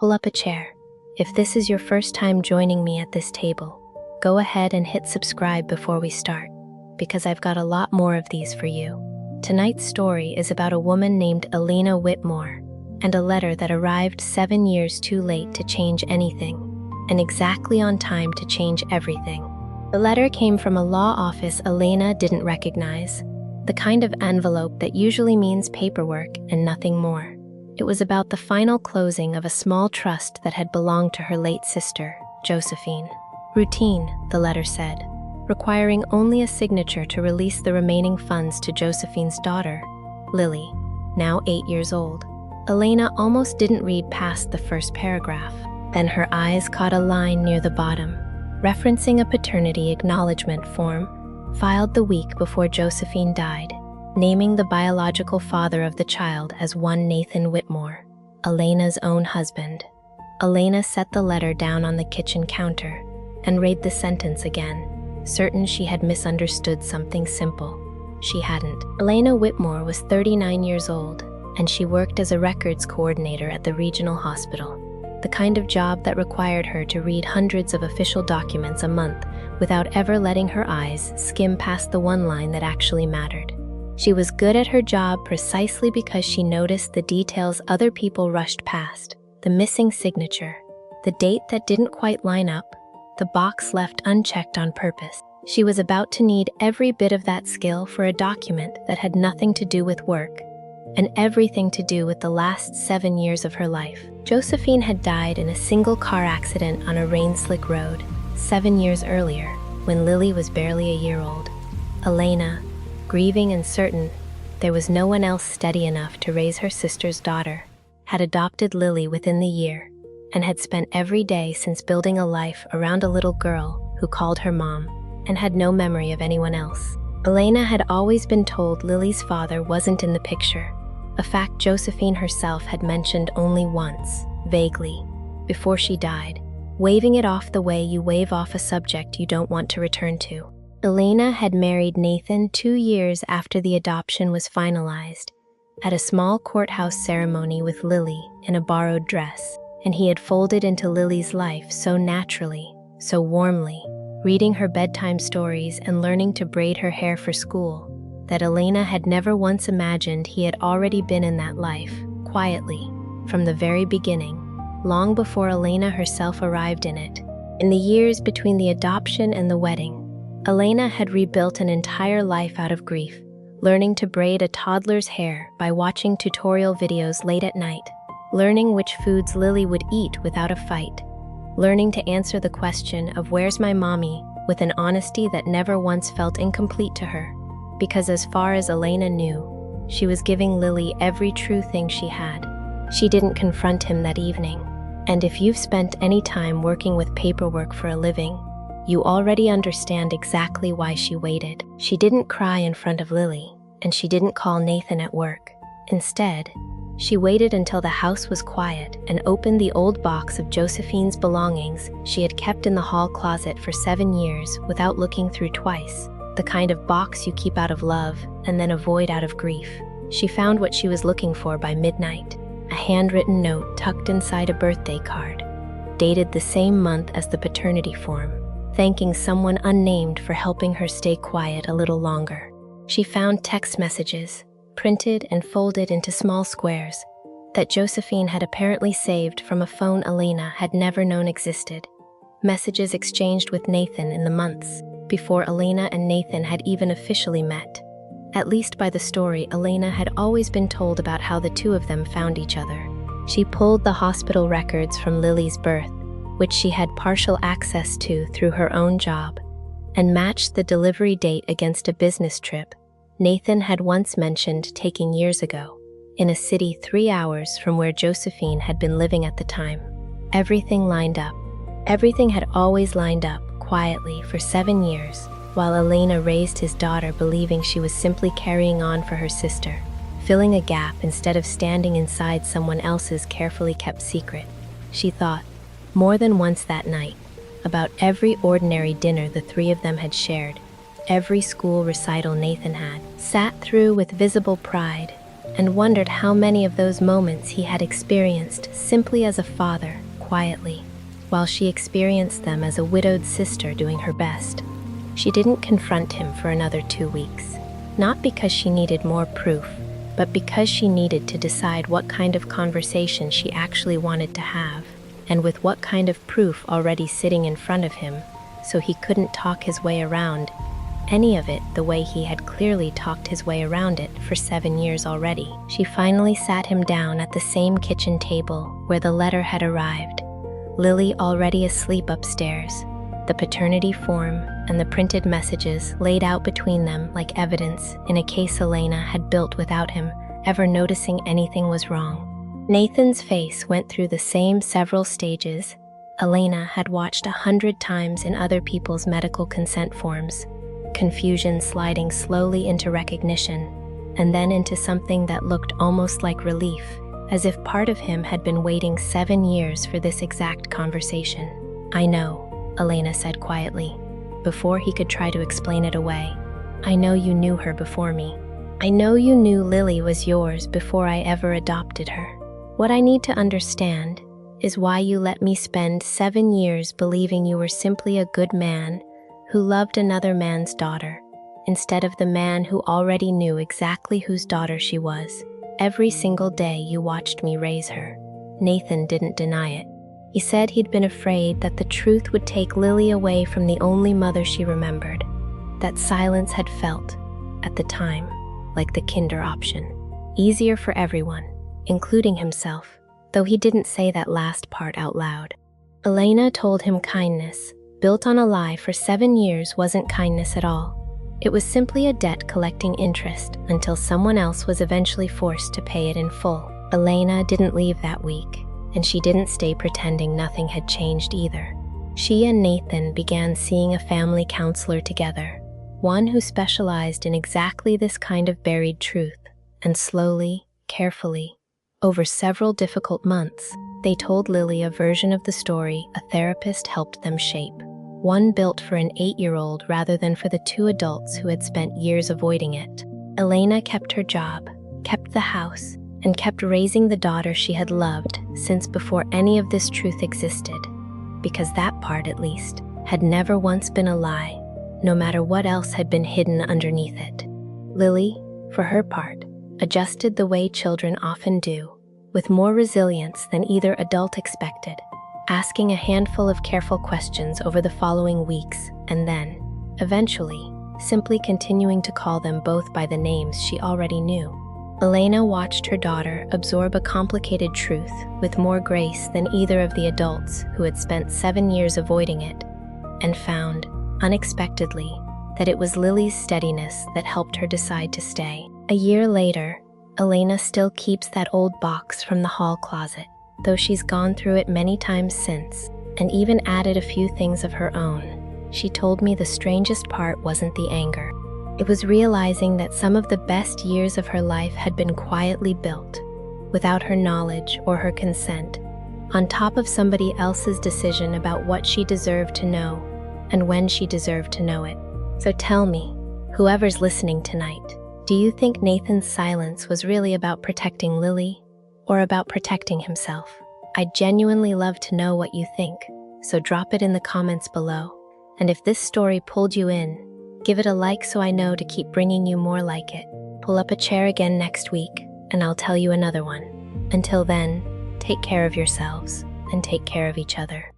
pull up a chair. If this is your first time joining me at this table, go ahead and hit subscribe before we start, because I've got a lot more of these for you. Tonight's story is about a woman named Elena Whitmore and a letter that arrived 7 years too late to change anything, and exactly on time to change everything. The letter came from a law office Elena didn't recognize, the kind of envelope that usually means paperwork and nothing more. It was about the final closing of a small trust that had belonged to her late sister, Josephine. Routine, the letter said, requiring only a signature to release the remaining funds to Josephine's daughter, Lily, now 8 years old. Elena almost didn't read past the first paragraph. Then her eyes caught a line near the bottom, referencing a paternity acknowledgement form filed the week before Josephine died, naming the biological father of the child as one Nathan Whitmore, Elena's own husband. Elena set the letter down on the kitchen counter and read the sentence again, certain she had misunderstood something simple. She hadn't. Elena Whitmore was 39 years old, and she worked as a records coordinator at the regional hospital, the kind of job that required her to read hundreds of official documents a month without ever letting her eyes skim past the one line that actually mattered. She was good at her job precisely because she noticed the details other people rushed past: the missing signature, the date that didn't quite line up, the box left unchecked on purpose. She was about to need every bit of that skill for a document that had nothing to do with work and everything to do with the last 7 years of her life. Josephine had died in a single car accident on a rain-slick road 7 years earlier, when Lily was barely a year old. Elena, grieving and certain there was no one else steady enough to raise her sister's daughter, had adopted Lily within the year and had spent every day since building a life around a little girl who called her mom and had no memory of anyone else. Elena had always been told Lily's father wasn't in the picture, a fact Josephine herself had mentioned only once, vaguely, before she died, waving it off the way you wave off a subject you don't want to return to. Elena had married Nathan 2 years after the adoption was finalized, at a small courthouse ceremony with Lily in a borrowed dress, and he had folded into Lily's life so naturally, so warmly, reading her bedtime stories and learning to braid her hair for school, that Elena had never once imagined he had already been in that life, quietly, from the very beginning, long before Elena herself arrived in it. In the years between the adoption and the wedding, Elena had rebuilt an entire life out of grief, learning to braid a toddler's hair by watching tutorial videos late at night, learning which foods Lily would eat without a fight, learning to answer the question of "Where's my mommy?" with an honesty that never once felt incomplete to her, because as far as Elena knew, she was giving Lily every true thing she had. She didn't confront him that evening, and if you've spent any time working with paperwork for a living, you already understand exactly why she waited. She didn't cry in front of Lily, and she didn't call Nathan at work. Instead, she waited until the house was quiet and opened the old box of Josephine's belongings she had kept in the hall closet for 7 years without looking through twice, the kind of box you keep out of love and then avoid out of grief. She found what she was looking for by midnight, a handwritten note tucked inside a birthday card, dated the same month as the paternity form, thanking someone unnamed for helping her stay quiet a little longer. She found text messages, printed and folded into small squares, that Josephine had apparently saved from a phone Elena had never known existed. Messages exchanged with Nathan in the months before Elena and Nathan had even officially met. At least by the story Elena had always been told about how the two of them found each other. She pulled the hospital records from Lily's birth, which she had partial access to through her own job, and matched the delivery date against a business trip Nathan had once mentioned taking years ago, in a city 3 hours from where Josephine had been living at the time. Everything lined up. Everything had always lined up, quietly, for 7 years, while Elena raised his daughter believing she was simply carrying on for her sister, filling a gap instead of standing inside someone else's carefully kept secret. She thought, more than once that night, about every ordinary dinner the three of them had shared, every school recital Nathan had sat through with visible pride, and wondered how many of those moments he had experienced simply as a father, quietly, while she experienced them as a widowed sister doing her best. She didn't confront him for another 2 weeks, not because she needed more proof, but because she needed to decide what kind of conversation she actually wanted to have, and with what kind of proof already sitting in front of him, so he couldn't talk his way around any of it the way he had clearly talked his way around it for 7 years already. She finally sat him down at the same kitchen table where the letter had arrived, Lily already asleep upstairs, the paternity form and the printed messages laid out between them like evidence in a case Elena had built without him ever noticing anything was wrong. Nathan's face went through the same several stages Elena had watched 100 times in other people's medical consent forms, confusion sliding slowly into recognition, and then into something that looked almost like relief, as if part of him had been waiting 7 years for this exact conversation. "I know," Elena said quietly, before he could try to explain it away. "I know you knew her before me. I know you knew Lily was yours before I ever adopted her. What I need to understand is why you let me spend 7 years believing you were simply a good man who loved another man's daughter, instead of the man who already knew exactly whose daughter she was. Every single day you watched me raise her." Nathan didn't deny it. He said he'd been afraid that the truth would take Lily away from the only mother she remembered. That silence had felt, at the time, like the kinder option. Easier for everyone, including himself, though he didn't say that last part out loud. Elena told him kindness, built on a lie for 7 years, wasn't kindness at all. It was simply a debt collecting interest until someone else was eventually forced to pay it in full. Elena didn't leave that week, and she didn't stay pretending nothing had changed either. She and Nathan began seeing a family counselor together, one who specialized in exactly this kind of buried truth, and slowly, carefully, over several difficult months, they told Lily a version of the story a therapist helped them shape. One built for an 8-year-old rather than for the 2 adults who had spent years avoiding it. Elena kept her job, kept the house, and kept raising the daughter she had loved since before any of this truth existed, because that part, at least, had never once been a lie, no matter what else had been hidden underneath it. Lily, for her part, adjusted the way children often do, with more resilience than either adult expected, asking a handful of careful questions over the following weeks, and then, eventually, simply continuing to call them both by the names she already knew. Elena watched her daughter absorb a complicated truth with more grace than either of the adults who had spent 7 years avoiding it, and found, unexpectedly, that it was Lily's steadiness that helped her decide to stay. A year later, Elena still keeps that old box from the hall closet, though she's gone through it many times since, and even added a few things of her own. She told me the strangest part wasn't the anger. It was realizing that some of the best years of her life had been quietly built, without her knowledge or her consent, on top of somebody else's decision about what she deserved to know and when she deserved to know it. So tell me, whoever's listening tonight, do you think Nathan's silence was really about protecting Lily or about protecting himself? I'd genuinely love to know what you think, so drop it in the comments below. And if this story pulled you in, give it a like so I know to keep bringing you more like it. Pull up a chair again next week, and I'll tell you another one. Until then, take care of yourselves and take care of each other.